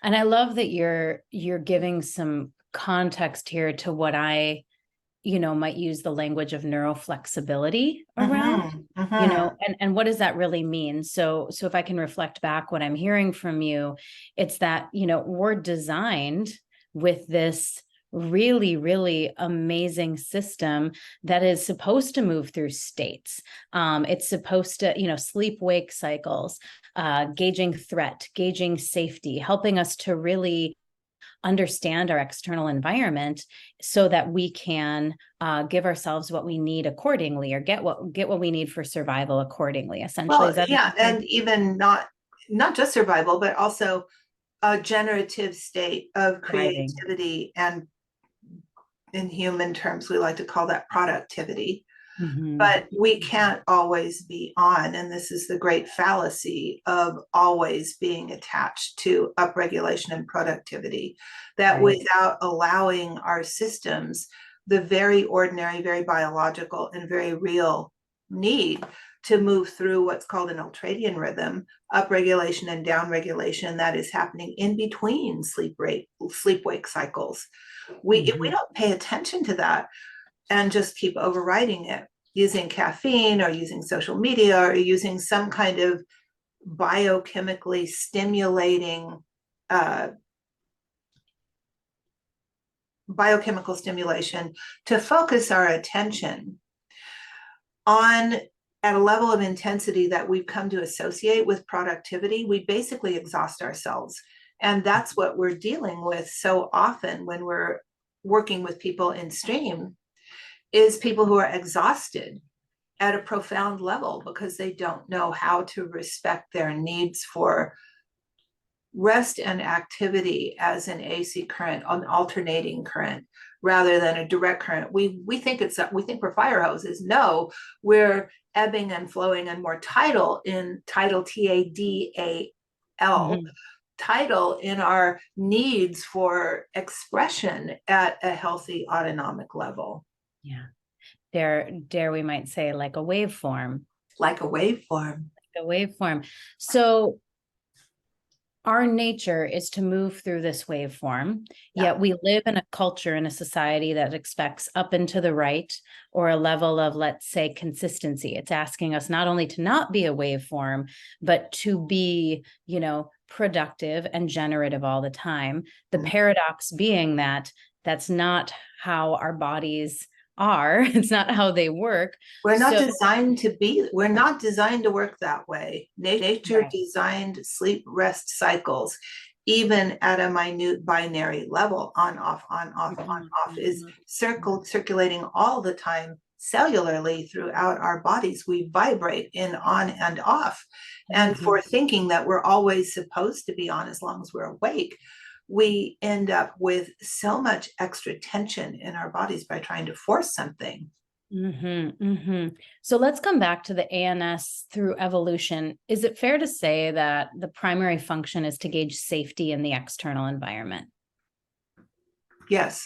And I love that you're giving some context here to what I, might use the language of neuroflexibility around, Hmm. Hmm. and what does that really mean? So if I can reflect back what I'm hearing from you, it's that, we're designed with this really, really amazing system that is supposed to move through states. It's supposed to, sleep wake cycles, gauging threat, gauging safety, helping us to really understand our external environment so that we can give ourselves what we need accordingly, or get what we need for survival accordingly. Essentially, is Well, that yeah, and even not just survival, but also a generative state of thriving? creativity, and in human terms, we like to call that productivity. Mm-hmm. But we can't always be on, and this is the great fallacy of always being attached to upregulation and productivity, that Right. without allowing our systems the very ordinary, very biological, and very real need to move through what's called an ultradian rhythm, upregulation and downregulation that is happening in between sleep wake cycles. If we Mm-hmm. don't pay attention to that and just keep overriding it using caffeine or using social media or using some kind of biochemically stimulating uh, biochemical stimulation to focus our attention on at a level of intensity that we've come to associate with productivity, we basically exhaust ourselves. And that's what we're dealing with so often when we're working with people in stream, is people who are exhausted at a profound level because they don't know how to respect their needs for rest and activity as an AC current, an alternating current, rather than a direct current. We think we're fire hoses. No, we're ebbing and flowing and more tidal in tidal, TADAL, Mm-hmm. tidal in our needs for expression at a healthy autonomic level, Yeah. Dare we might say, like a waveform. like a waveform. A waveform. So our nature is to move through this waveform, Yeah. yet we live in a culture, in a society that expects up and to the right, or a level of, let's say, consistency. It's asking us not only to not be a waveform, but to be, productive and generative all the time. The paradox being that that's not how our bodies are, it's not how they work. So, We're not designed to work that way. Nature right. designed sleep rest cycles, even at a minute binary level, on off, on off, on Mhm, off, is mhm, circulating all the time cellularly throughout our bodies. We vibrate in on and off. And mhm. for thinking that we're always supposed to be on as long as we're awake, we end up with so much extra tension in our bodies by trying to force something. So let's come back to the ANS through evolution. Is it fair to say that the primary function is to gauge safety in the external environment? Yes.